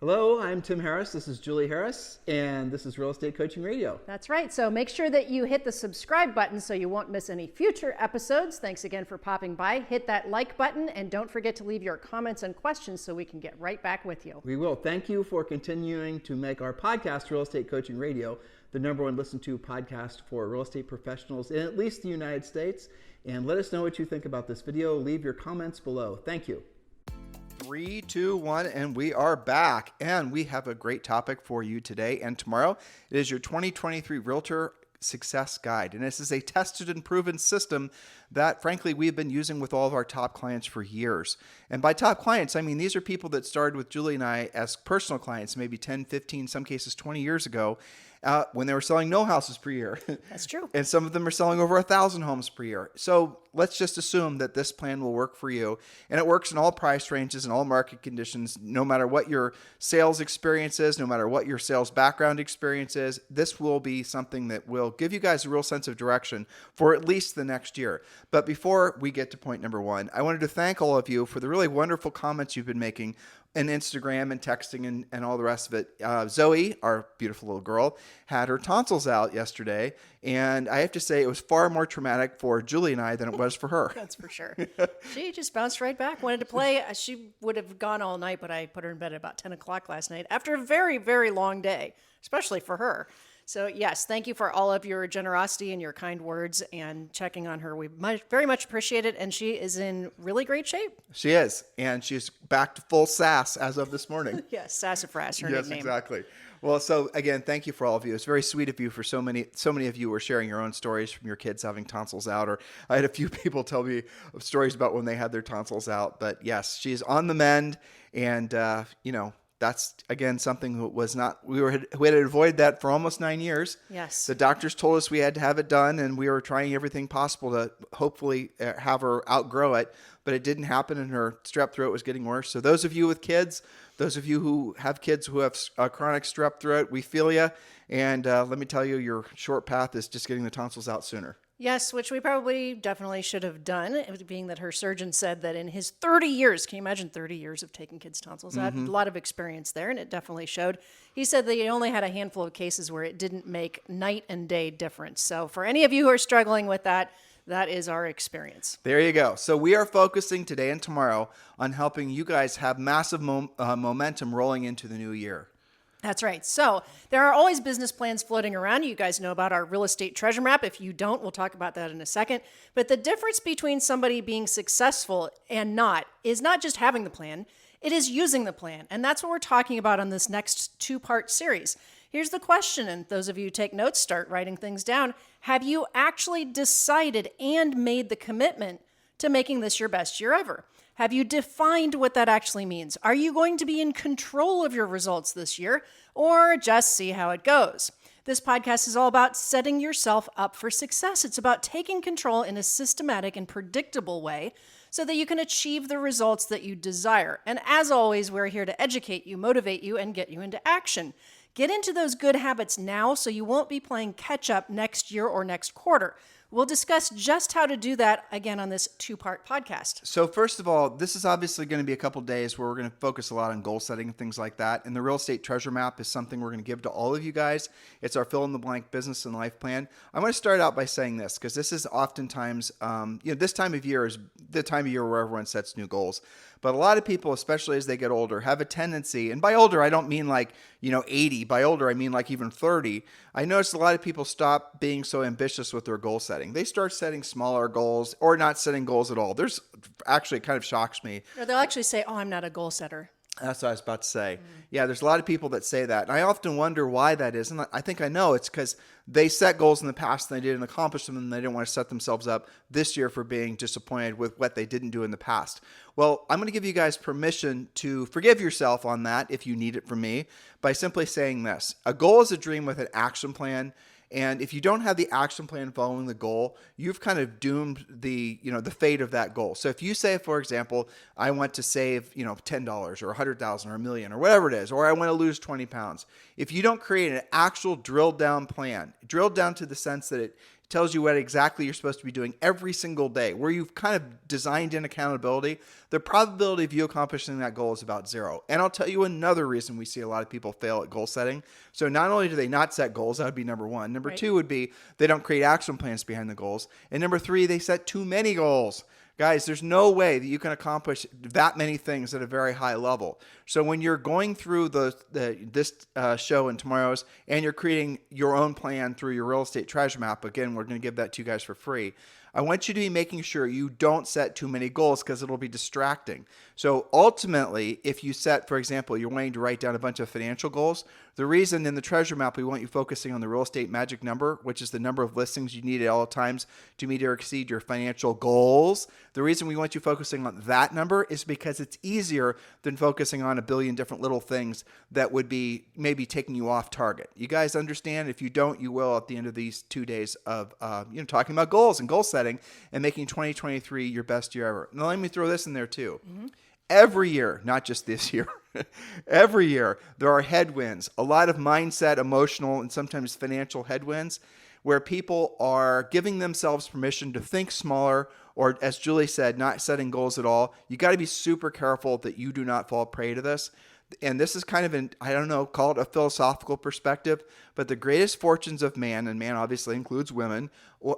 Hello, I'm Tim Harris. This is Julie Harris, and this is Real Estate Coaching Radio. That's right. So make sure that you hit the subscribe button so you won't miss any future episodes. Thanks again for popping by. Hit that like button, and don't forget to leave your comments and questions so we can get right back with you. We will. Thank you for continuing to make our podcast, Real Estate Coaching Radio, the #1 listened to podcast for real estate professionals in at least the United States. And let us know what you think about this video. Leave your comments below. Thank you. 3, 2, 1, and we are back. And we have a great topic for you today and tomorrow. It is your 2023 Realtor Success Guide. And this is a tested and proven system that, frankly, we've been using with all of our top clients for years. And by top clients, I mean these are people that started with Julie and I as personal clients, maybe 10, 15, some cases 20 years ago, when they were selling no houses per year. That's true. And some of them are selling over 1,000 homes per year. So let's just assume that this plan will work for you. And it works in all price ranges and all market conditions, no matter what your sales experience is, no matter what your sales background experience is. This will be something that will give you guys a real sense of direction for at least the next year. But before we get to point number 1, I wanted to thank all of you for the really wonderful comments you've been making and Instagram and texting and all the rest of it. Zoe, our beautiful little girl, had her tonsils out yesterday. And I have to say it was far more traumatic for Julie and I than it was for her. That's for sure. She just bounced right back, wanted to play. She would have gone all night, but I put her in bed at about 10 o'clock last night after a very, very long day, especially for her. So yes, thank you for all of your generosity and your kind words and checking on her. We very much appreciate it, and she is in really great shape. She is, and she's back to full sass as of this morning. Yes, Sassafras, her Yes, nickname. exactly. Well, so again, thank you for all of you. It's very sweet of you for so many of you were sharing your own stories from your kids having tonsils out, or I had a few people tell me stories about when they had their tonsils out. But yes, she's on the mend, and that's, again, something that was not, we had avoided that for almost 9 years. Yes. The doctors told us we had to have it done, and we were trying everything possible to hopefully have her outgrow it, but it didn't happen, and her strep throat was getting worse. So those of you with kids, those of you who have kids who have chronic strep throat, we feel you. And let me tell you, your short path is just getting the tonsils out sooner. Yes, which we probably definitely should have done, being that her surgeon said that in his 30 years, can you imagine 30 years of taking kids' tonsils out? A lot of experience there, and it definitely showed. He said that he only had a handful of cases where it didn't make night and day difference. So for any of you who are struggling with that, that is our experience. There you go. So we are focusing today and tomorrow on helping you guys have massive momentum rolling into the new year. That's right. So there are always business plans floating around. You guys know about our real estate treasure map. If you don't, we'll talk about that in a second. But the difference between somebody being successful and not is not just having the plan, it is using the plan. And that's what we're talking about on this next 2-part series. Here's the question, and those of you who take notes, start writing things down. Have you actually decided and made the commitment to making this your best year ever? Have you defined what that actually means? Are you going to be in control of your results this year, or just see how it goes? This podcast is all about setting yourself up for success. It's about taking control in a systematic and predictable way so that you can achieve the results that you desire. And as always, we're here to educate you, motivate you, and get you into action. Get into those good habits now so you won't be playing catch up next year or next quarter. We'll discuss just how to do that again on this 2-part podcast. So first of all, this is obviously going to be a couple days where we're going to focus a lot on goal setting and things like that. And the real estate treasure map is something we're going to give to all of you guys. It's our fill in the blank business and life plan. I want to start out by saying this because this is oftentimes, this time of year is the time of year where everyone sets new goals. But a lot of people, especially as they get older, have a tendency, and by older, I don't mean like, 80. By older, I mean like even 30. I noticed a lot of people stop being so ambitious with their goal setting. They start setting smaller goals or not setting goals at all. There's actually, it kind of shocks me. Or they'll actually say, I'm not a goal setter. That's what I was about to say. Yeah, there's a lot of people that say that. And I often wonder why that is. And I think I know it's because they set goals in the past and they didn't accomplish them and they didn't want to set themselves up this year for being disappointed with what they didn't do in the past. Well, I'm going to give you guys permission to forgive yourself on that if you need it from me by simply saying this. A goal is a dream with an action plan. And if you don't have the action plan following the goal, you've kind of doomed the fate of that goal. So if you say, for example, I want to save, $10 or $100,000 or $1 million or whatever it is, or I want to lose 20 pounds. If you don't create an actual drilled down plan, drilled down to the sense that It tells you what exactly you're supposed to be doing every single day. Where you've kind of designed in accountability, the probability of you accomplishing that goal is about 0. And I'll tell you another reason we see a lot of people fail at goal setting. So not only do they not set goals, that would be number 1. Number 2 would be they don't create action plans behind the goals. And number 3, they set too many goals. Guys, there's no way that you can accomplish that many things at a very high level. So when you're going through this show and tomorrow's, and you're creating your own plan through your real estate treasure map, again, we're going to give that to you guys for free. I want you to be making sure you don't set too many goals because it'll be distracting. So ultimately, if you set, for example, you're wanting to write down a bunch of financial goals, the reason in the treasure map we want you focusing on the real estate magic number, which is the number of listings you need at all times to meet or exceed your financial goals. The reason we want you focusing on that number is because it's easier than focusing on a billion different little things that would be maybe taking you off target. You guys understand? If you don't, you will at the end of these 2 days of talking about goals and goal setting and making 2023 your best year ever. Now let me throw this in there too. Mm-hmm. Every year, not just this year, every year there are headwinds, a lot of mindset, emotional, and sometimes financial headwinds where people are giving themselves permission to think smaller, or as Julie said, not setting goals at all. You got to be super careful that you do not fall prey to this. And this is kind of call it a philosophical perspective, but the greatest fortunes of man, and man obviously includes women,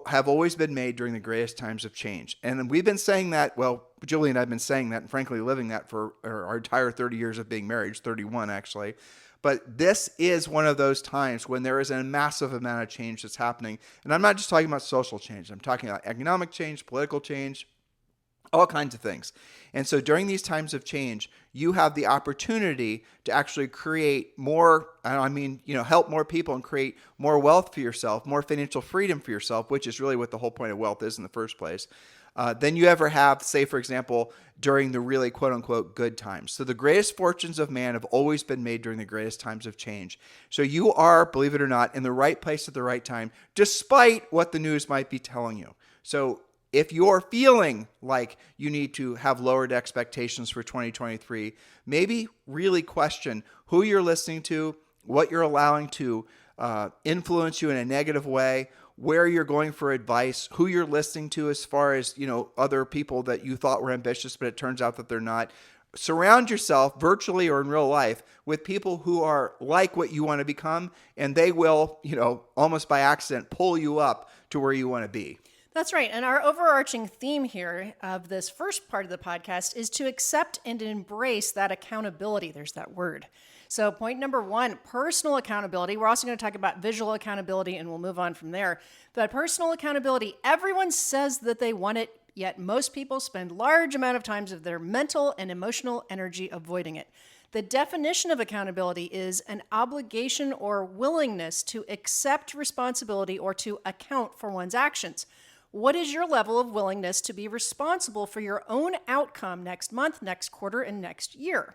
have always been made during the greatest times of change. And we've been saying that, well, Julie and I have been saying that and frankly living that for our entire 30 years of being married, 31 actually. But this is one of those times when there is a massive amount of change that's happening. And I'm not just talking about social change. I'm talking about economic change, political change, all kinds of things. And so during these times of change, you have the opportunity to actually create more, help more people and create more wealth for yourself, more financial freedom for yourself, which is really what the whole point of wealth is in the first place, than you ever have, say, for example, during the really quote unquote good times. So the greatest fortunes of man have always been made during the greatest times of change. So you are, believe it or not, in the right place at the right time, despite what the news might be telling you. So if you're feeling like you need to have lowered expectations for 2023, maybe really question who you're listening to, what you're allowing to influence you in a negative way, where you're going for advice, who you're listening to as far as, other people that you thought were ambitious, but it turns out that they're not. Surround yourself, virtually or in real life, with people who are like what you want to become, and they will, almost by accident, pull you up to where you want to be. That's right. And our overarching theme here of this first part of the podcast is to accept and embrace that accountability. There's that word. So point number 1, personal accountability. We're also going to talk about visual accountability, and we'll move on from there. But personal accountability, everyone says that they want it, yet most people spend large amount of times of their mental and emotional energy avoiding it. The definition of accountability is an obligation or willingness to accept responsibility or to account for one's actions. What is your level of willingness to be responsible for your own outcome next month, next quarter, and next year?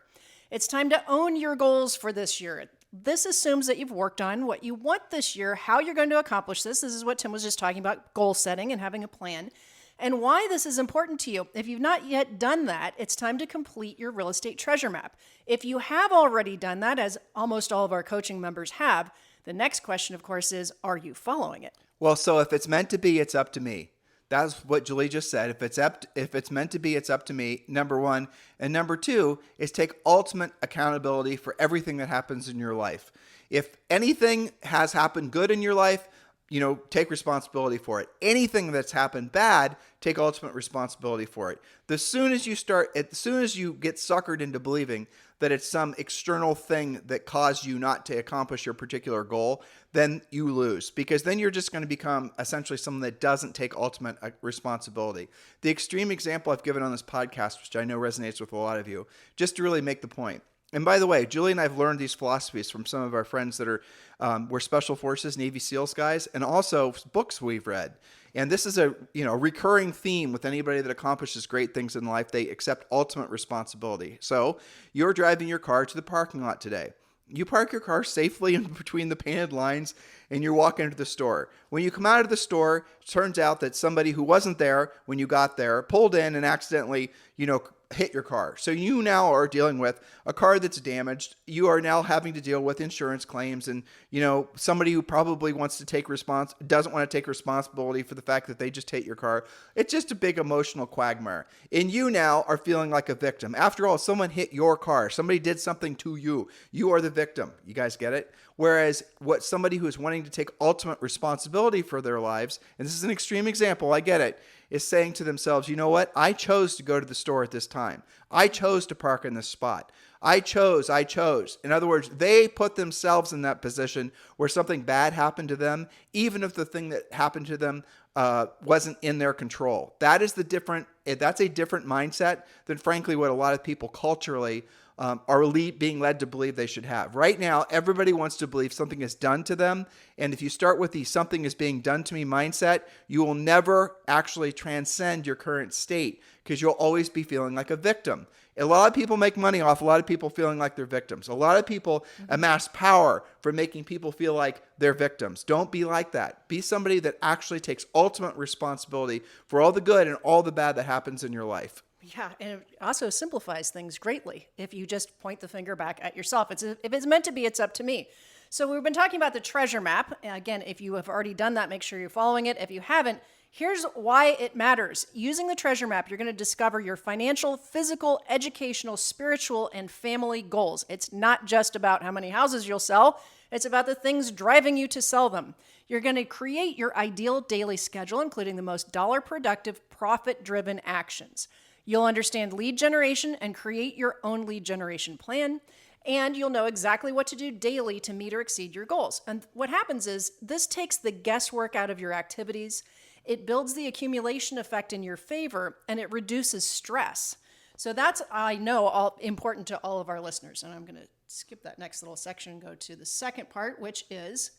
It's time to own your goals for this year. This assumes that you've worked on what you want this year, how you're going to accomplish this. This is what Tim was just talking about, goal setting and having a plan, and why this is important to you. If you've not yet done that, it's time to complete your real estate treasure map. If you have already done that, as almost all of our coaching members have, the next question, of course, is, are you following it? Well, so if it's meant to be, it's up to me. That's what Julie just said. If it's meant to be, it's up to me, number 1. And number 2 is take ultimate accountability for everything that happens in your life. If anything has happened good in your life, take responsibility for it. Anything that's happened bad, take ultimate responsibility for it. As soon as you get suckered into believing that it's some external thing that caused you not to accomplish your particular goal, then you lose, because then you're just going to become essentially someone that doesn't take ultimate responsibility. The extreme example I've given on this podcast, which I know resonates with a lot of you, just to really make the point. And by the way, Julie and I have learned these philosophies from some of our friends that are we're Special Forces, Navy SEALs guys, and also books we've read. And this is a recurring theme with anybody that accomplishes great things in life. They accept ultimate responsibility. So you're driving your car to the parking lot today. You park your car safely in between the painted lines and you're walking into the store. When you come out of the store, it turns out that somebody who wasn't there when you got there pulled in and accidentally, hit your car. So you now are dealing with a car that's damaged. You are now having to deal with insurance claims and, somebody who probably doesn't want to take responsibility for the fact that they just hit your car. It's just a big emotional quagmire. And you now are feeling like a victim. After all, someone hit your car. Somebody did something to you. You are the victim. You guys get it? Whereas what somebody who is wanting to take ultimate responsibility for their lives, and this is an extreme example, I get it, is saying to themselves, you know what? I chose to go to the store at this time. I chose to park in this spot. I chose. In other words, they put themselves in that position where something bad happened to them, even if the thing that happened to them wasn't in their control. That's a different mindset than, frankly, what a lot of people culturally are being led to believe they should have. Right now, everybody wants to believe something is done to them. And if you start with the something is being done to me mindset, you will never actually transcend your current state because you'll always be feeling like a victim. A lot of people make money off a lot of people feeling like they're victims. A lot of people amass power for making people feel like they're victims. Don't be like that. Be somebody that actually takes ultimate responsibility for all the good and all the bad that happens in your life. Yeah, and it also simplifies things greatly if you just point the finger back at yourself. If it's meant to be, it's up to me. So we've been talking about the treasure map. Again, if you have already done that, make sure you're following it. If you haven't, here's why it matters. Using the treasure map, you're going to discover your financial, physical, educational, spiritual, and family goals. It's not just about how many houses you'll sell. It's about the things driving you to sell them. You're going to create your ideal daily schedule, including the most dollar-productive, profit-driven actions. You'll understand lead generation and create your own lead generation plan, and you'll know exactly what to do daily to meet or exceed your goals. And what happens is this takes the guesswork out of your activities, it builds the accumulation effect in your favor, and it reduces stress. So that's, I know, important to all of our listeners. And I'm going to skip that next little section and go to the second part, which is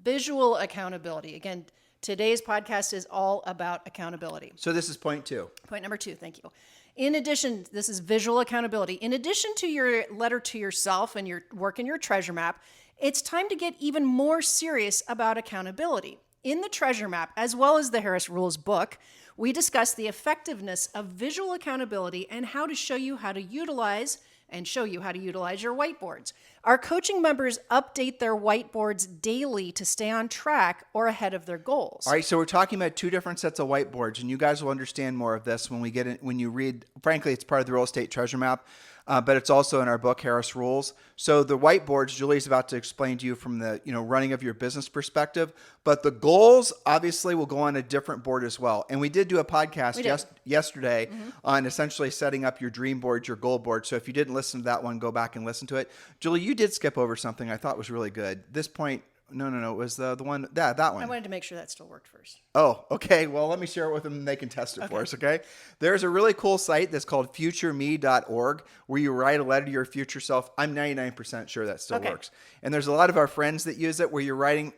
visual accountability. Again, today's podcast is all about accountability. So this is point 2. Point number 2, thank you. In addition, this is visual accountability. In addition to your letter to yourself and your work in your treasure map, it's time to get even more serious about accountability. In the treasure map, as well as the Harris Rules book, we discuss the effectiveness of visual accountability and how to show you how to utilize your whiteboards. Our coaching members update their whiteboards daily to stay on track or ahead of their goals. All right, so we're talking about 2 different sets of whiteboards, and you guys will understand more of this when you read. Frankly, it's part of the Real Estate Treasure Map, but it's also in our book, Harris Rules. So the whiteboards, Julie's about to explain to you from the running of your business perspective, but the goals obviously will go on a different board as well. And we did do a podcast yesterday on essentially setting up your dream board, your goal board. So if you didn't listen to that one, go back and listen to it. Julie, you did skip over something I thought was really good. This point, no, it was the one, that one. I wanted to make sure that still worked first. Oh, okay. Well, let me share it with them and they can test it for us, okay? There's a really cool site that's called futureme.org where you write a letter to your future self. I'm 99% sure that still works. And there's a lot of our friends that use it where you're writing,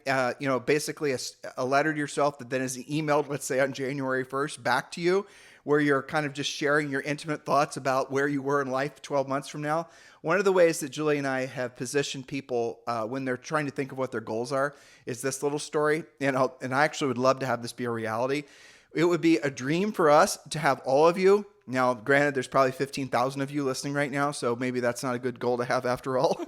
basically a letter to yourself that then is emailed, let's say on January 1st, back to you, where you're kind of just sharing your intimate thoughts about where you were in life 12 months from now. One of the ways that Julie and I have positioned people when they're trying to think of what their goals are is this little story. And I actually would love to have this be a reality. It would be a dream for us to have all of you. Now, granted, there's probably 15,000 of you listening right now, so maybe that's not a good goal to have after all.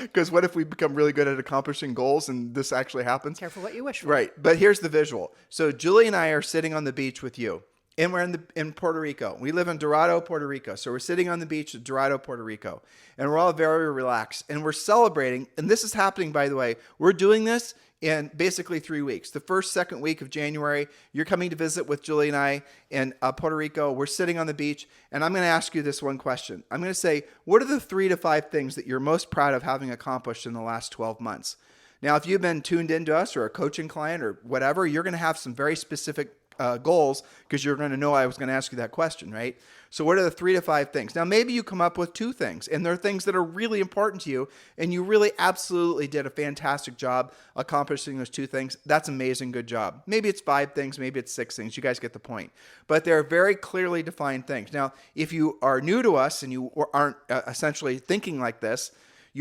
Because what if we become really good at accomplishing goals and this actually happens? Careful what you wish for. Right. But here's the visual. So Julie and I are sitting on the beach with you. And we're in Puerto Rico. We live in Dorado, Puerto Rico. So we're sitting on the beach at Dorado, Puerto Rico. And we're all very relaxed. And we're celebrating. And this is happening, by the way. We're doing this in basically 3 weeks. The first, second week of January, you're coming to visit with Julie and I in Puerto Rico. We're sitting on the beach. And I'm going to ask you this one question. I'm going to say, what are the 3 to 5 things that you're most proud of having accomplished in the last 12 months? Now, if you've been tuned into us or a coaching client or whatever, you're going to have some very specific goals because you're going to know I was going to ask you that question, right? So what are the 3 to 5 things? Now, maybe you come up with 2 things and they're things that are really important to you and you really absolutely did a fantastic job accomplishing those 2 things. That's amazing. Good job. Maybe it's 5 things. Maybe it's 6 things. You guys get the point. But they're very clearly defined things. Now, if you are new to us and you aren't essentially thinking like this,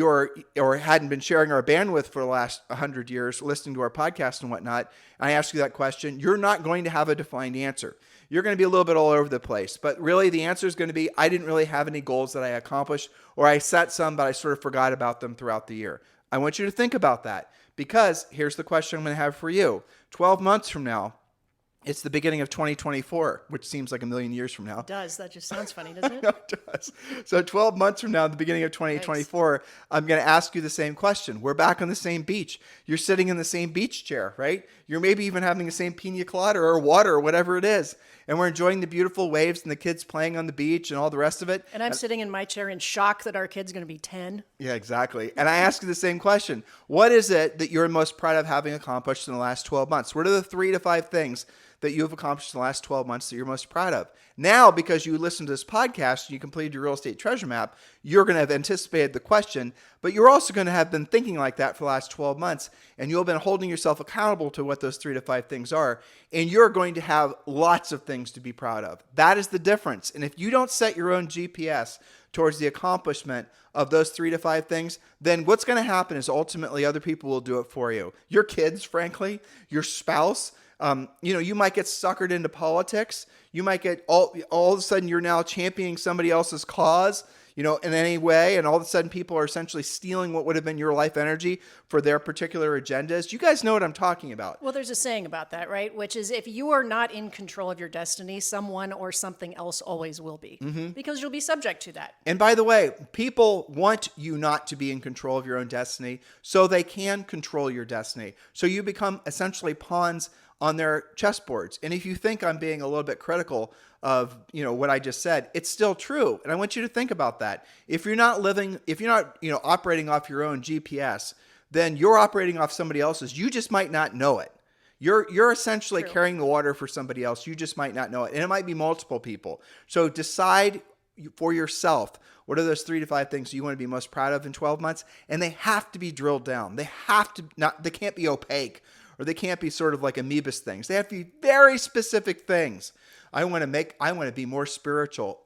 or hadn't been sharing our bandwidth for the last 100 years, listening to our podcast and whatnot, and I ask you that question, you're not going to have a defined answer. You're going to be a little bit all over the place. But really, the answer is going to be, I didn't really have any goals that I accomplished, or I set some, but I sort of forgot about them throughout the year. I want you to think about that, because here's the question I'm going to have for you. 12 months from now, it's the beginning of 2024, which seems like a million years from now. It does. That just sounds funny, doesn't it? No, it does. So 12 months from now, the beginning of 2024, I'm going to ask you the same question. We're back on the same beach. You're sitting in the same beach chair, right? You're maybe even having the same pina colada or water or whatever it is. And we're enjoying the beautiful waves and the kids playing on the beach and all the rest of it. And I'm sitting in my chair in shock that our kid's going to be 10. Yeah, exactly. And I ask you the same question. What is it that you're most proud of having accomplished in the last 12 months? What are the 3 to 5 things that you have accomplished in the last 12 months that you're most proud of? Now, because you listened to this podcast and you completed your real estate treasure map, you're going to have anticipated the question, but you're also going to have been thinking like that for the last 12 months, and you'll have been holding yourself accountable to what those 3 to 5 things are, and you're going to have lots of things to be proud of. That is the difference. And if you don't set your own GPS towards the accomplishment of those 3 to 5 things, then what's going to happen is ultimately other people will do it for you. Your kids, frankly, your spouse. You might get suckered into politics. You might get all of a sudden you're now championing somebody else's cause, in any way. And all of a sudden people are essentially stealing what would have been your life energy for their particular agendas. You guys know what I'm talking about. Well, there's a saying about that, right? Which is, if you are not in control of your destiny, someone or something else always will be, because you'll be subject to that. And by the way, people want you not to be in control of your own destiny so they can control your destiny. So you become essentially pawns on their chessboards. And if you think I'm being a little bit critical of, what I just said, it's still true. And I want you to think about that. If you're not operating off your own GPS, then you're operating off somebody else's. You just might not know it. You're essentially carrying the water for somebody else. You just might not know it. And it might be multiple people. So decide for yourself, what are those 3 to 5 things you want to be most proud of in 12 months? And they have to be drilled down. They can't be opaque, or they can't be sort of like amoebas things. They have to be very specific things. I want to be more spiritual.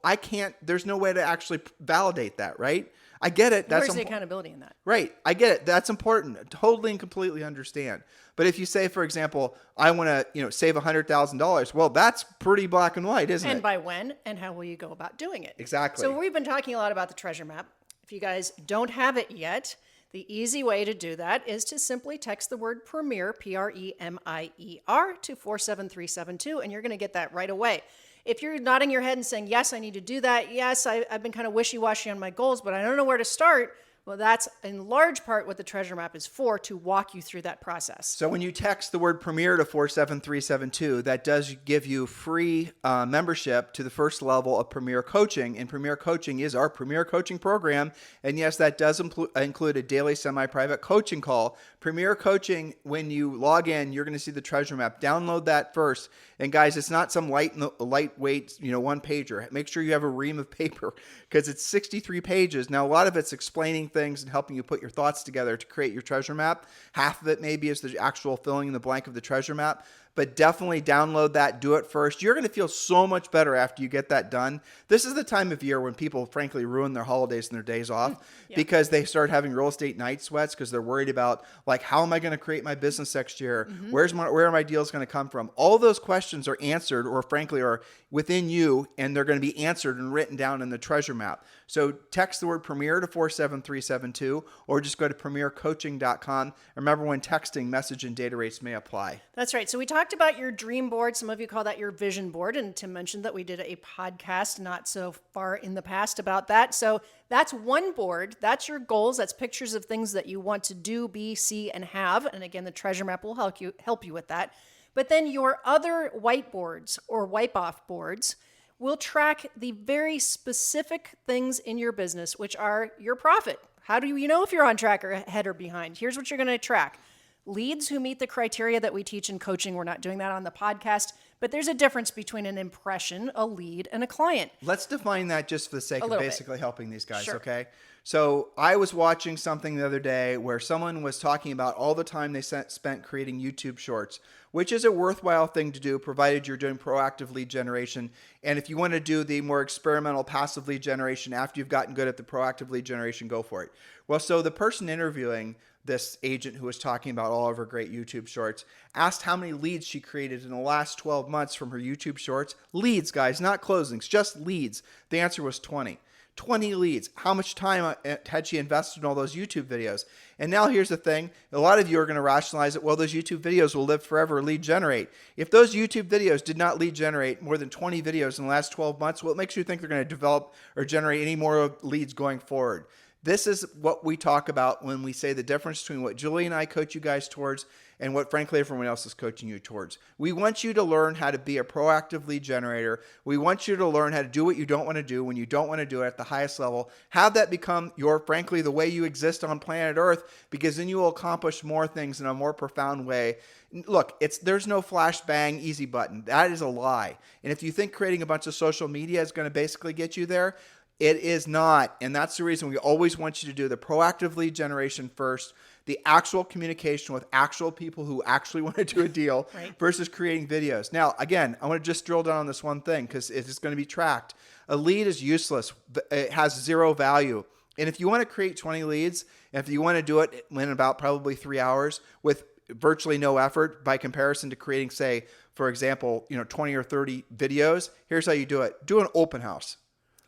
There's no way to actually validate that, right? I get it. Where's the accountability in that? Right. I get it. That's important. I totally and completely understand. But if you say, for example, I want to, save $100,000, well, that's pretty black and white, isn't it? And by when and how will you go about doing it? Exactly. So we've been talking a lot about the treasure map. If you guys don't have it yet, the easy way to do that is to simply text the word Premier, Premier, to 47372, and you're going to get that right away. If you're nodding your head and saying, yes, I need to do that, yes, I've been kind of wishy-washy on my goals, but I don't know where to start, well, that's in large part what the treasure map is for, to walk you through that process. So when you text the word Premier to 47372, that does give you free membership to the first level of Premier Coaching. And Premier Coaching is our Premier Coaching program. And yes, that does include a daily semi-private coaching call. Premier Coaching, when you log in, you're going to see the treasure map. Download that first. And guys, it's not some lightweight, one pager. Make sure you have a ream of paper, because it's 63 pages. Now, a lot of it's explaining things and helping you put your thoughts together to create your treasure map. Half of it maybe is the actual filling in the blank of the treasure map. But definitely download that. Do it first. You're going to feel so much better after you get that done. This is the time of year when people, frankly, ruin their holidays and their days off because they start having real estate night sweats because they're worried about, like, how am I going to create my business next year? Where are my deals going to come from? All those questions are answered, or frankly are within you, and they're going to be answered and written down in the treasure map. So text the word Premier to 47372, or just go to premiercoaching.com. Remember, when texting, message and data rates may apply. That's right. So we talked about your dream board. Some of you call that your vision board. And Tim mentioned that we did a podcast not so far in the past about that. So that's one board. That's your goals. That's pictures of things that you want to do, be, see, and have. And again, the treasure map will help you with that. But then your other whiteboards or wipe-off boards will track the very specific things in your business, which are your profit. How do you know if you're on track or ahead or behind? Here's what you're going to track. Leads who meet the criteria that we teach in coaching. We're not doing that on the podcast, but there's a difference between an impression, a lead, and a client. Let's define that just for the sake of basically helping these guys, Sure. okay? So I was watching something the other day where someone was talking about all the time they spent creating YouTube shorts, which is a worthwhile thing to do provided you're doing proactive lead generation. And if you want to do the more experimental passive lead generation after you've gotten good at the proactive lead generation, go for it. Well, so the person interviewing this agent who was talking about all of her great YouTube shorts asked how many leads she created in the last 12 months from her YouTube shorts. Leads, guys, not closings, just leads. The answer was 20. 20 leads. How much time had she invested in all those YouTube videos? And now here's the thing. A lot of you are going to rationalize it. Well, those YouTube videos will live forever, lead generate. If those YouTube videos did not lead generate more than 20 videos in the last 12 months, what makes you think they're going to develop or generate any more leads going forward? This is what we talk about when we say the difference between what Julie and I coach you guys towards and what, frankly, everyone else is coaching you towards. We want you to learn how to be a proactive lead generator. We want you to learn how to do what you don't want to do when you don't want to do it at the highest level. Have that become frankly, the way you exist on planet Earth, because then you will accomplish more things in a more profound way. Look, there's no flash bang easy button. That is a lie. And if you think creating a bunch of social media is going to basically get you there, it is not. And that's the reason we always want you to do the proactive lead generation first, the actual communication with actual people who actually want to do a deal versus creating videos. Now, again, I want to just drill down on this one thing because it is going to be tracked. A lead is useless. It has zero value. And if you want to create 20 leads, and if you want to do it in about probably 3 hours with virtually no effort by comparison to creating, say, for example, 20 or 30 videos, here's how you do it. Do an open house.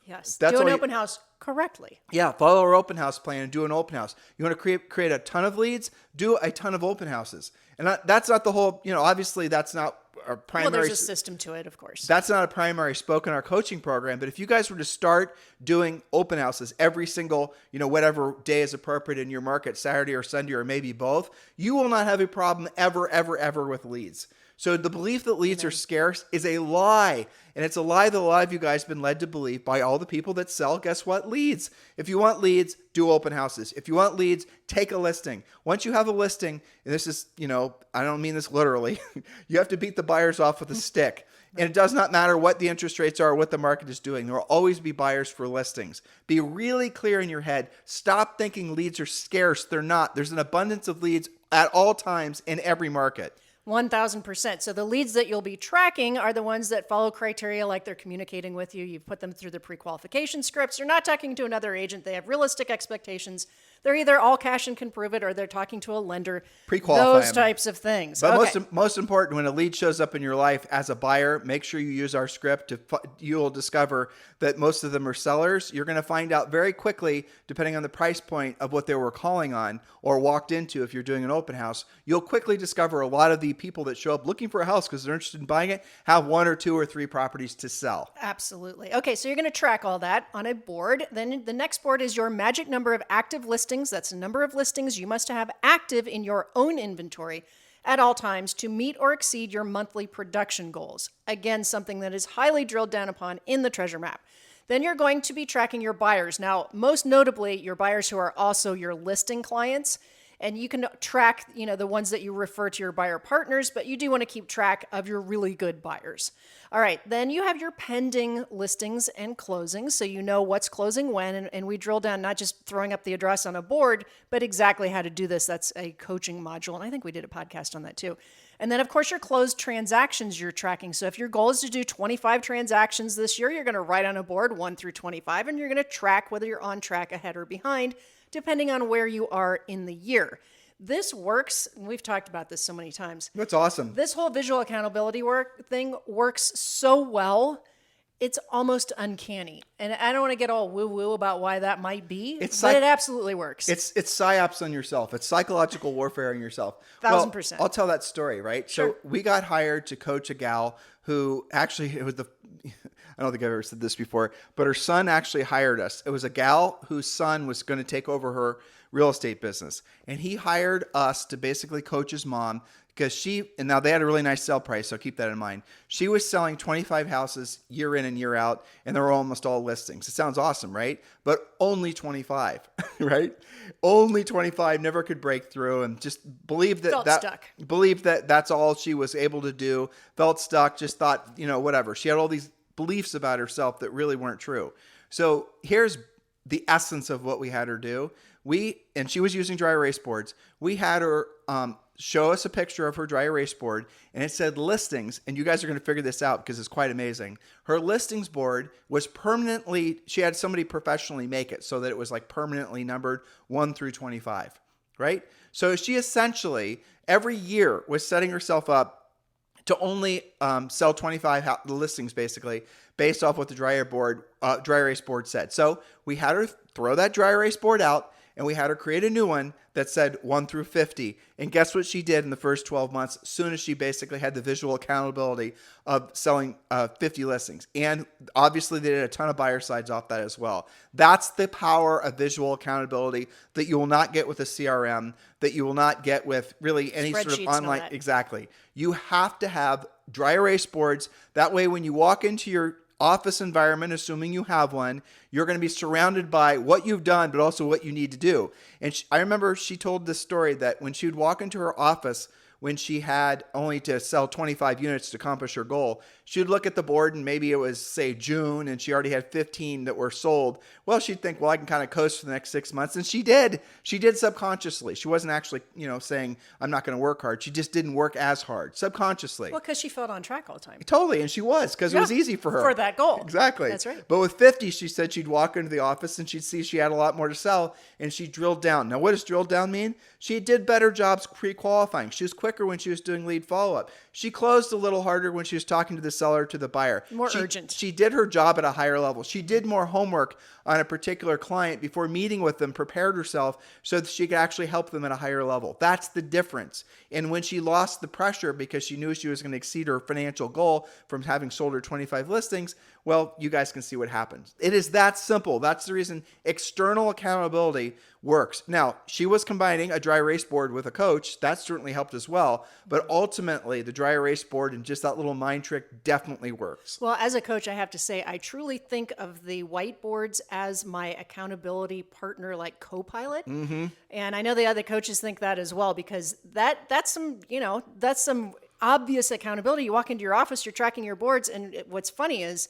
Yes. That's do an open house correctly. Yeah. Follow our open house plan and do an open house. You want to create a ton of leads, do a ton of open houses. And that's not the whole, obviously that's not our primary. Well, there's a system to it, of course. That's not a primary spoke in our coaching program. But if you guys were to start doing open houses every single, whatever day is appropriate in your market, Saturday or Sunday, or maybe both, you will not have a problem ever with leads. So the belief that leads are scarce is a lie. And it's a lie that a lot of you guys have been led to believe by all the people that sell, guess what? Leads. If you want leads, do open houses. If you want leads, take a listing. Once you have a listing, and this is, I don't mean this literally, you have to beat the buyers off with a stick. And it does not matter what the interest rates are or what the market is doing. There will always be buyers for listings. Be really clear in your head. Stop thinking leads are scarce. They're not. There's an abundance of leads at all times in every market. 1,000%. So the leads that you'll be tracking are the ones that follow criteria, like they're communicating with you. You've put them through the pre-qualification scripts. You're not talking to another agent. They have realistic expectations. They're either all cash and can prove it, or they're talking to a lender. Those types of things. But most important, when a lead shows up in your life as a buyer, make sure you use our script. You will discover that most of them are sellers. You're going to find out very quickly, depending on the price point of what they were calling on or walked into if you're doing an open house. You'll quickly discover a lot of the people that show up looking for a house because they're interested in buying it have 1 or 2 or 3 properties to sell. Absolutely. Okay, so you're going to track all that on a board. Then the next board is your magic number of active listings. That's the number of listings you must have active in your own inventory at all times to meet or exceed your monthly production goals. Again, something that is highly drilled down upon in the treasure map. Then you're going to be tracking your buyers. Now, most notably, your buyers who are also your listing clients. And you can track, the ones that you refer to your buyer partners, but you do want to keep track of your really good buyers. All right, then you have your pending listings and closings, so you know what's closing when, and we drill down not just throwing up the address on a board, but exactly how to do this. That's a coaching module, and I think we did a podcast on that too. And then, of course, your closed transactions you're tracking. So if your goal is to do 25 transactions this year, you're going to write on a board 1 through 25, and you're going to track whether you're on track, ahead, or behind, depending on where you are in the year. This works, and we've talked about this so many times. That's awesome. This whole visual accountability thing works so well, it's almost uncanny. And I don't want to get all woo-woo about why that might be, but it absolutely works. It's psyops on yourself. It's psychological warfare on yourself. 1,000%. I'll tell that story, right? Sure. So we got hired to coach a gal who actually, I don't think I've ever said this before, but her son actually hired us. It was a gal whose son was going to take over her real estate business. And he hired us to basically coach his mom because and now they had a really nice sale price, so keep that in mind. She was selling 25 houses year in and year out, and they were almost all listings. It sounds awesome, right? But only 25, right? Only 25, never could break through, and just believed that that's all she was able to do, felt stuck, just thought, whatever. She had all these beliefs about herself that really weren't true. So here's the essence of what we had her do. And she was using dry erase boards. We had her show us a picture of her dry erase board, and it said listings. And you guys are going to figure this out because it's quite amazing. Her listings board was permanently, she had somebody professionally make it so that it was like permanently numbered 1 through 25, right? So she essentially every year was setting herself up to only sell 25 listings, basically, based off what the dry erase board said. So we had her throw that dry erase board out, and we had her create a new one that said 1 through 50. And guess what she did in the first 12 months, as soon as she basically had the visual accountability of selling 50 listings. And obviously they did a ton of buyer sides off that as well. That's the power of visual accountability that you will not get with a CRM, that you will not get with really any sort of online. Exactly. You have to have dry erase boards. That way, when you walk into your office environment, assuming you have one, you're going to be surrounded by what you've done, but also what you need to do. And I remember she told this story that when she would walk into her office, when she had only to sell 25 units to accomplish her goal, she'd look at the board and maybe it was, say, June, and she already had 15 that were sold. Well, she'd think, well, I can kind of coast for the next 6 months. And she did. She did subconsciously. She wasn't actually, saying, I'm not going to work hard. She just didn't work as hard, subconsciously. Well, because she felt on track all the time. Totally. And she was, because it was easy for her. For that goal. Exactly. That's right. But with 50, she said she'd walk into the office and she'd see she had a lot more to sell, and she drilled down. Now, what does drilled down mean? She did better jobs pre-qualifying. She was quicker when she was doing lead follow-up. She closed a little harder when she was talking to the seller, to the buyer. More urgent. She did her job at a higher level. She did more homework on a particular client before meeting with them, prepared herself so that she could actually help them at a higher level. That's the difference. And when she lost the pressure because she knew she was going to exceed her financial goal from having sold her 25 listings, well, you guys can see what happens. It is that simple. That's the reason external accountability works. Now, she was combining a dry erase board with a coach. That certainly helped as well. But ultimately, the dry erase board and just that little mind trick definitely works. Well, as a coach, I have to say, I truly think of the whiteboards as my accountability partner, like co-pilot. Mm-hmm. And I know the other coaches think that as well, because that's some obvious accountability. You walk into your office, you're tracking your boards, and what's funny is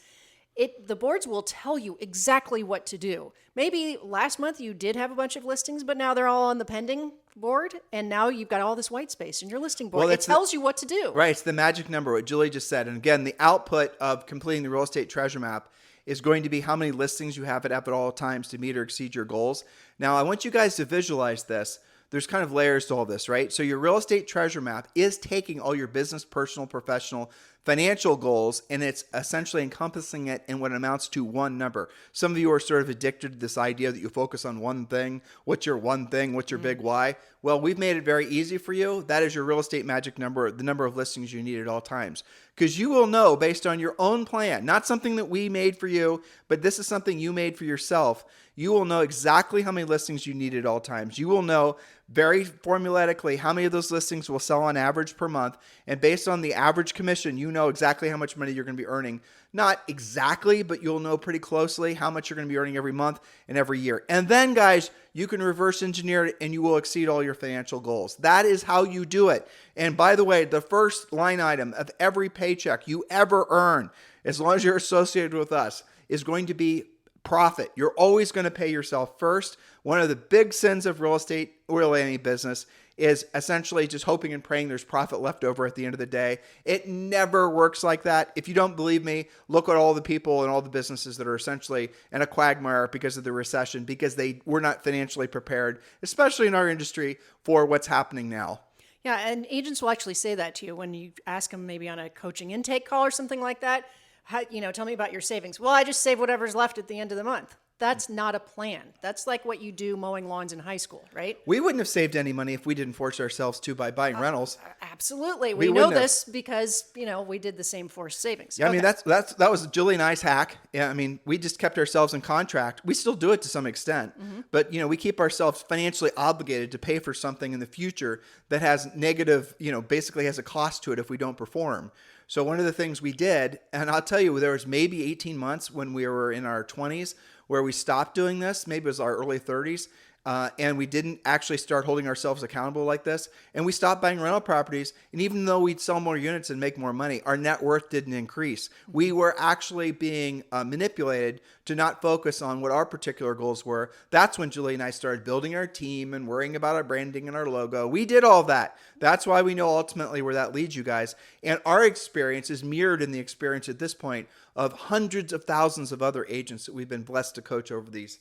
the boards will tell you exactly what to do. Maybe last month you did have a bunch of listings, but now they're all on the pending board, and now you've got all this white space in your listing board. Well, it tells you what to do. Right. It's the magic number, what Julie just said. And again, the output of completing the real estate treasure map is going to be how many listings you have at all times to meet or exceed your goals. Now, I want you guys to visualize this. There's kind of layers to all this, right? So your real estate treasure map is taking all your business, personal, professional, financial goals, and it's essentially encompassing it in what amounts to one number. Some of you are sort of addicted to this idea that you focus on one thing. What's your one thing? What's your big why? Well, we've made it very easy for you. That is your real estate magic number, the number of listings you need at all times. Because you will know based on your own plan, not something that we made for you, but this is something you made for yourself. You will know exactly how many listings you need at all times. You will know very formulatically how many of those listings will sell on average per month. And based on the average commission, you know exactly how much money you're going to be earning. Not exactly, but you'll know pretty closely how much you're going to be earning every month and every year. And then, guys, you can reverse engineer it and you will exceed all your financial goals. That is how you do it. And by the way, the first line item of every paycheck you ever earn, as long as you're associated with us, is going to be profit. You're always going to pay yourself first. One of the big sins of real estate or any business is essentially just hoping and praying there's profit left over at the end of the day. It never works like that. If you don't believe me, look at all the people and all the businesses that are essentially in a quagmire because of the recession, because they were not financially prepared, especially in our industry, for what's happening now. Yeah, and agents will actually say that to you when you ask them maybe on a coaching intake call or something like that. Tell me about your savings. Well, I just save whatever's left at the end of the month. That's not a plan. That's like what you do mowing lawns in high school, right? We wouldn't have saved any money if we didn't force ourselves to by buying rentals. Absolutely. We know this because, we did the same forced savings. Yeah, okay. I mean, that was Julie and I's hack. Yeah, I mean, we just kept ourselves in contract. We still do it to some extent, but, we keep ourselves financially obligated to pay for something in the future that has negative, basically has a cost to it if we don't perform. So one of the things we did, and I'll tell you, there was maybe 18 months when we were in our 20s where we stopped doing this. Maybe it was our early 30s. and we didn't actually start holding ourselves accountable like this, and we stopped buying rental properties, and even though we'd sell more units and make more money, our net worth didn't increase. We were actually being manipulated to not focus on what our particular goals were. That's when Julie and I started building our team and worrying about our branding and our logo. We did all that. That's why we know ultimately where that leads you guys. And our experience is mirrored in the experience at this point of hundreds of thousands of other agents that we've been blessed to coach over these,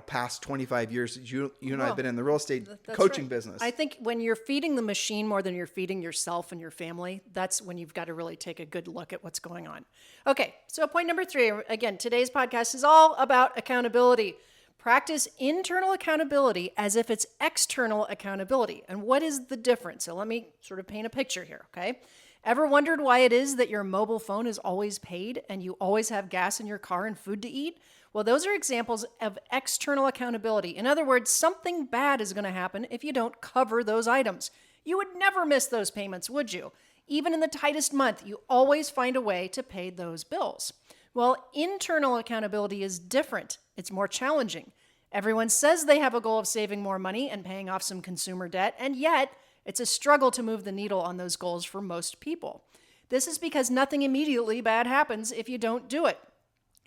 past 25 years that you and I have been in the real estate coaching business. I think when you're feeding the machine more than you're feeding yourself and your family, that's when you've got to really take a good look at what's going on. Okay, so point number 3, again, today's podcast is all about accountability. Practice internal accountability as if it's external accountability. And what is the difference? So let me sort of paint a picture here, okay? Ever wondered why it is that your mobile phone is always paid and you always have gas in your car and food to eat? Well, those are examples of external accountability. In other words, something bad is going to happen if you don't cover those items. You would never miss those payments, would you? Even in the tightest month, you always find a way to pay those bills. Well, internal accountability is different. It's more challenging. Everyone says they have a goal of saving more money and paying off some consumer debt, and yet it's a struggle to move the needle on those goals for most people. This is because nothing immediately bad happens if you don't do it.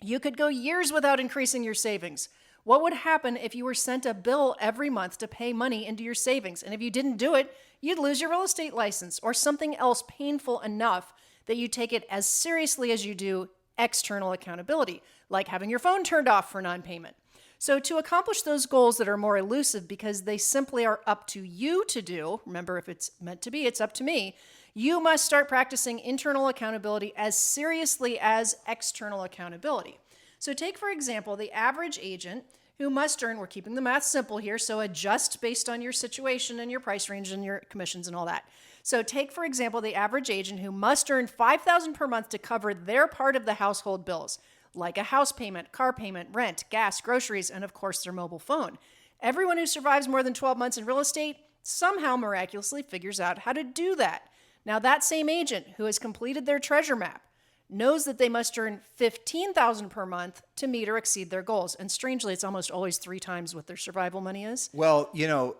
You could go years without increasing your savings. What would happen if you were sent a bill every month to pay money into your savings? And if you didn't do it, you'd lose your real estate license or something else painful enough that you take it as seriously as you do external accountability, like having your phone turned off for non-payment. So to accomplish those goals that are more elusive because they simply are up to you to do, remember, if it's meant to be, it's up to me, you must start practicing internal accountability as seriously as external accountability. So take, for example, the average agent who must earn, we're keeping the math simple here, so adjust based on your situation and your price range and your commissions and all that. So take, for example, the average agent who must earn $5,000 per month to cover their part of the household bills, like a house payment, car payment, rent, gas, groceries, and of course their mobile phone. Everyone who survives more than 12 months in real estate somehow miraculously figures out how to do that. Now that same agent who has completed their treasure map knows that they must earn $15,000 per month to meet or exceed their goals. And strangely, it's almost always 3 times what their survival money is. Well,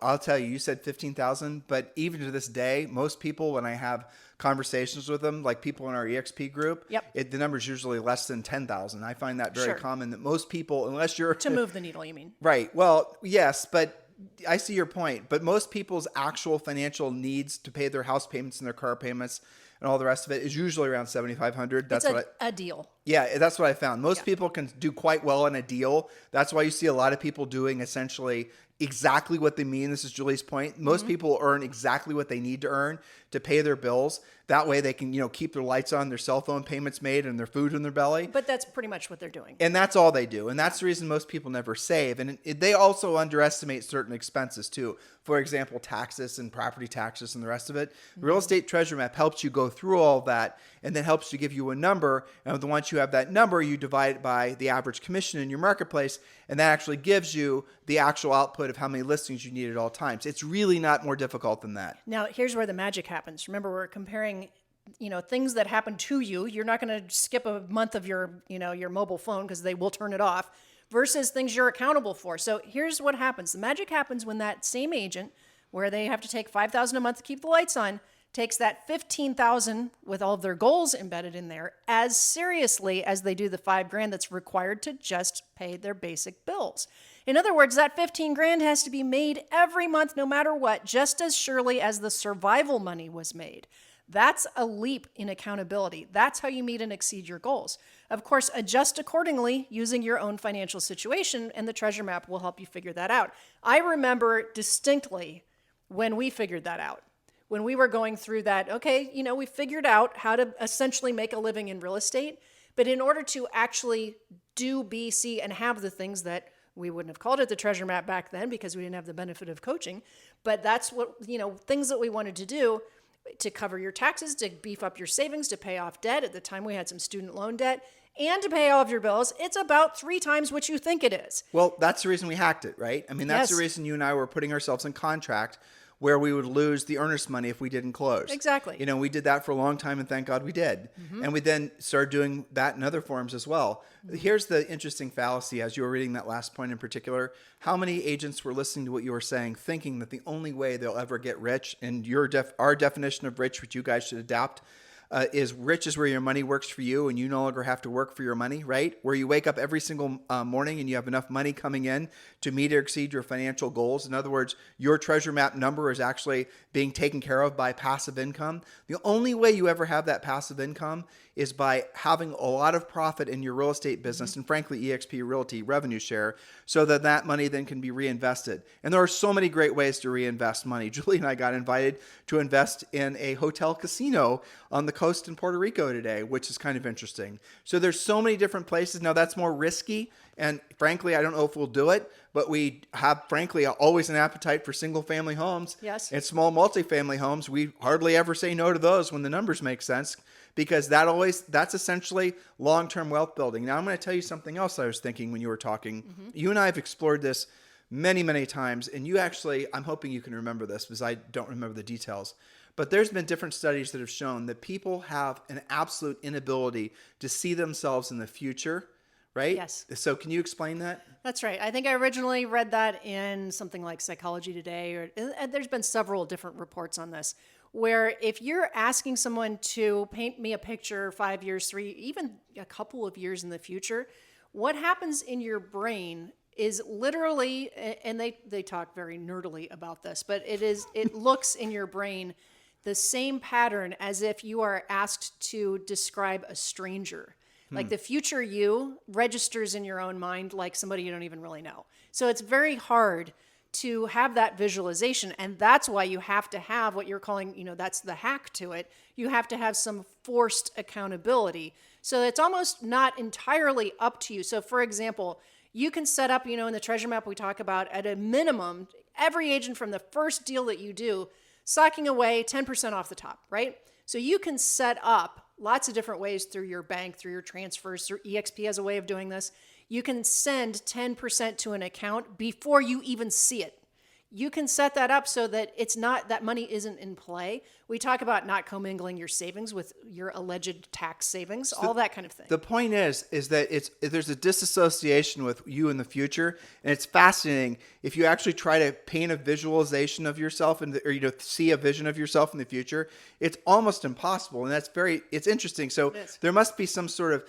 I'll tell you, you said 15,000, but even to this day, most people, when I have conversations with them, like people in our EXP group, the number is usually less than 10,000. I find that very common, that most people, unless you're... To move the needle, you mean? Right. Well, yes, but I see your point. But most people's actual financial needs to pay their house payments and their car payments and all the rest of it is usually around $7,500. That's a deal. Yeah, that's what I found. Most people can do quite well in a deal. That's why you see a lot of people doing essentially exactly what they mean. This is Julie's point. Most people earn exactly what they need to earn to pay their bills. That way they can, keep their lights on, their cell phone payments made, and their food in their belly. But that's pretty much what they're doing. And that's all they do. And that's the reason most people never save. And they also underestimate certain expenses too. For example, taxes and property taxes and the rest of it. The Real Estate Treasure Map helps you go through all that and then helps to give you a number. And once you have that number, you divide it by the average commission in your marketplace. And that actually gives you the actual output of how many listings you need at all times. It's really not more difficult than that. Now, here's where the magic happens. Remember, we're comparing things that happen to you. You're not going to skip a month of your mobile phone because they will turn it off, versus things you're accountable for. So here's what happens. The magic happens when that same agent, where they have to take $5,000 a month to keep the lights on, takes that $15,000 with all of their goals embedded in there as seriously as they do the $5,000 that's required to just pay their basic bills. In other words, that $15,000 has to be made every month, no matter what, just as surely as the survival money was made. That's a leap in accountability. That's how you meet and exceed your goals. Of course, adjust accordingly using your own financial situation, and the treasure map will help you figure that out. I remember distinctly when we figured that out. When we were going through that, we figured out how to essentially make a living in real estate, but in order to actually do, be, see, and have the things that we wouldn't have called it the treasure map back then because we didn't have the benefit of coaching, but that's what, things that we wanted to do to cover your taxes, to beef up your savings, to pay off debt. At the time, we had some student loan debt, and to pay all of your bills. It's about 3 times what you think it is. Well, that's the reason we hacked it, right? I mean, that's Yes. the reason you and I were putting ourselves in contract where we would lose the earnest money if we didn't close. Exactly. You know, we did that for a long time, and thank God we did. And we then started doing that in other forms as well. Here's the interesting fallacy as you were reading that last point in particular. How many agents were listening to what you were saying, thinking that the only way they'll ever get rich, and our definition of rich, which you guys should adapt, is rich is where your money works for you and you no longer have to work for your money, right? Where you wake up every single morning and you have enough money coming in to meet or exceed your financial goals. In other words, your treasure map number is actually being taken care of by passive income. The only way you ever have that passive income is by having a lot of profit in your real estate business and frankly, eXp Realty revenue share, so that that money then can be reinvested. And there are so many great ways to reinvest money. Julie and I got invited to invest in a hotel casino on the coast in Puerto Rico today, which is kind of interesting. So there's so many different places. Now that's more risky. And frankly, I don't know if we'll do it, but we have, frankly, always an appetite for single family homes. Yes. And small multifamily homes. We hardly ever say no to those when the numbers make sense, because that's essentially long-term wealth building. Now I'm going to tell you something else I was thinking when you were talking. You and I have explored this many, many times, and you actually, I'm hoping you can remember this because I don't remember the details. But there's been different studies that have shown that people have an absolute inability to see themselves in the future, right? Yes. So can you explain that? That's right. I think I originally read that in something like Psychology Today, and there's been several different reports on this, where if you're asking someone to paint me a picture 5 years, 3, even a couple of years in the future, what happens in your brain is literally, and they talk very nerdily about this, but it looks in your brain the same pattern as if you are asked to describe a stranger. Like the future you registers in your own mind like somebody you don't even really know. So it's very hard to have that visualization. And that's why you have to have what you're calling, that's the hack to it. You have to have some forced accountability. So it's almost not entirely up to you. So for example, you can set up, in the treasure map we talk about, at a minimum, every agent from the first deal that you do, socking away 10% off the top, right? So you can set up lots of different ways through your bank, through your transfers, through eXp as a way of doing this. You can send 10% to an account before you even see it. You can set that up so that that money isn't in play. We talk about not commingling your savings with your alleged tax savings, all that kind of thing. The point is that there's a disassociation with you in the future, and it's fascinating if you actually try to paint a visualization of yourself or see a vision of yourself in the future. It's almost impossible, and it's interesting. So there must be some sort of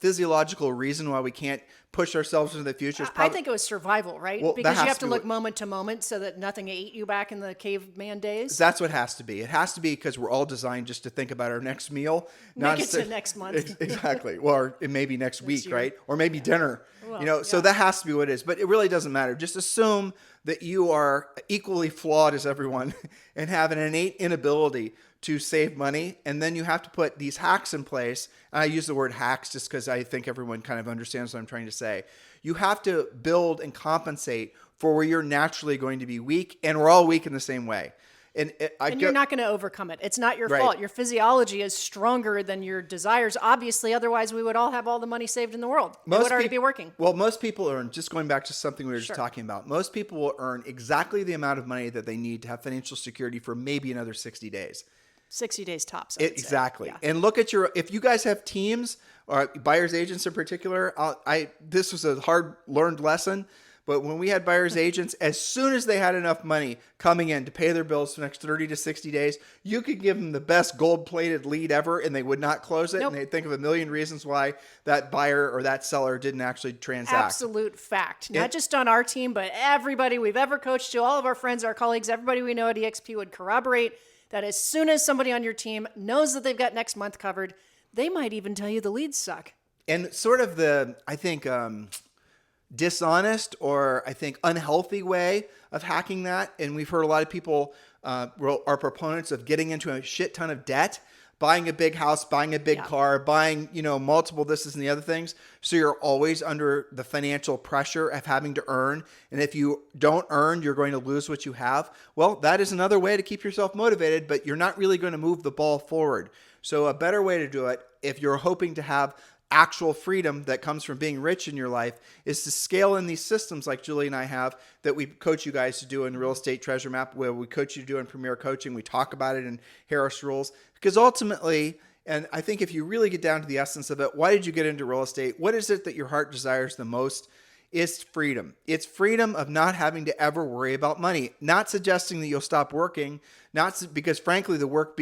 physiological reason why we can't push ourselves into the future. I think it was survival, right? Well, because you have to look moment to moment so that nothing ate you back in the caveman days. That's what has to be. It has to be because we're all designed just to think about our next meal. Make it to next month. Exactly. Or maybe next week, year. right? Or maybe dinner. Well, So that has to be what it is. But it really doesn't matter. Just assume that you are equally flawed as everyone and have an innate inability to save money. And then you have to put these hacks in place. And I use the word hacks just because I think everyone kind of understands what I'm trying to say. You have to build and compensate for where you're naturally going to be weak. And we're all weak in the same way. And you're not going to overcome it. It's not your Right. fault. Your physiology is stronger than your desires. Obviously, otherwise we would all have all the money saved in the world. It would already be working. Well, most people earn, just going back to something we were just talking about, most people will earn exactly the amount of money that they need to have financial security for maybe another 60 days. 60 days tops. I would say. Exactly. Yeah. And look at if you guys have teams or buyer's agents in particular, this was a hard learned lesson. But when we had buyer's agents, as soon as they had enough money coming in to pay their bills for the next 30 to 60 days, you could give them the best gold-plated lead ever, and they would not close it. Nope. And they'd think of a million reasons why that buyer or that seller didn't actually transact. Absolute fact. Not just on our team, but everybody we've ever coached to, all of our friends, our colleagues, everybody we know at eXp would corroborate that as soon as somebody on your team knows that they've got next month covered, they might even tell you the leads suck. And sort of dishonest or I think unhealthy way of hacking that. And we've heard a lot of people are proponents of getting into a shit ton of debt, buying a big house, buying a big car, buying, multiple this and the other things. So you're always under the financial pressure of having to earn. And if you don't earn, you're going to lose what you have. Well, that is another way to keep yourself motivated, but you're not really going to move the ball forward. So a better way to do it, if you're hoping to have actual freedom that comes from being rich in your life is to scale in these systems like Julie and I have that we coach you guys to do in Real Estate Treasure Map, where we coach you to do in Premier Coaching. We talk about it in Harris Rules, because ultimately, and I think if you really get down to the essence of it, why did you get into real estate? What is it that your heart desires the most? It's freedom. It's freedom of not having to ever worry about money. Not suggesting that you'll stop working, because frankly, the work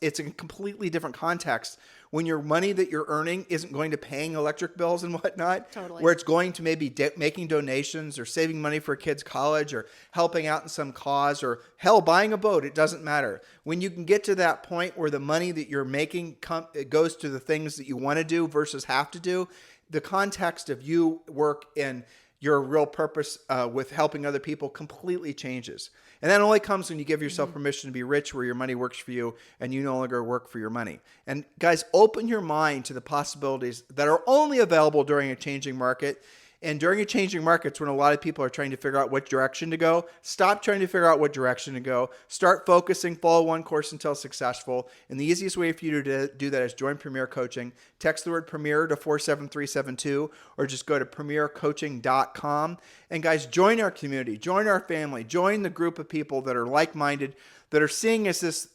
it's a completely different context when your money that you're earning isn't going to paying electric bills and whatnot, Totally. where it's going to maybe making donations or saving money for a kid's college or helping out in some cause or hell, buying a boat. It doesn't matter. When you can get to that point where the money that you're making it goes to the things that you want to do versus have to do, the context of you work and your real purpose with helping other people completely changes. And that only comes when you give yourself permission to be rich, where your money works for you and you no longer work for your money. And guys, open your mind to the possibilities that are only available during a changing market. And during a changing markets, when a lot of people are trying to figure out what direction to go, stop trying to figure out what direction to go. Start focusing, follow one course until successful. And the easiest way for you to do that is join Premier Coaching. Text the word Premier to 47372, or just go to premiercoaching.com. And guys, join our community, join our family, join the group of people that are like-minded, that are seeing this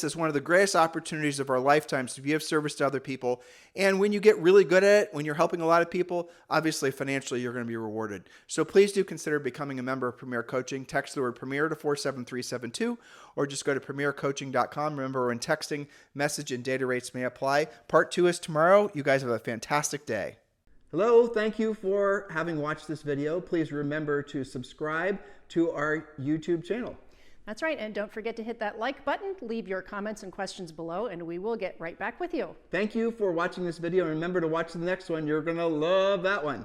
as one of the greatest opportunities of our lifetimes to be of service to other people. And when you get really good at it, when you're helping a lot of people, obviously financially you're going to be rewarded. So please do consider becoming a member of Premier Coaching. Text the word Premier to 47372, or just go to premiercoaching.com. Remember, when texting, message and data rates may apply. Part 2 is tomorrow. You guys have a fantastic day. Hello, thank you for having watched this video. Please remember to subscribe to our YouTube channel. That's right. And don't forget to hit that like button, leave your comments and questions below, and we will get right back with you. Thank you for watching this video, and remember to watch the next one. You're going to love that one.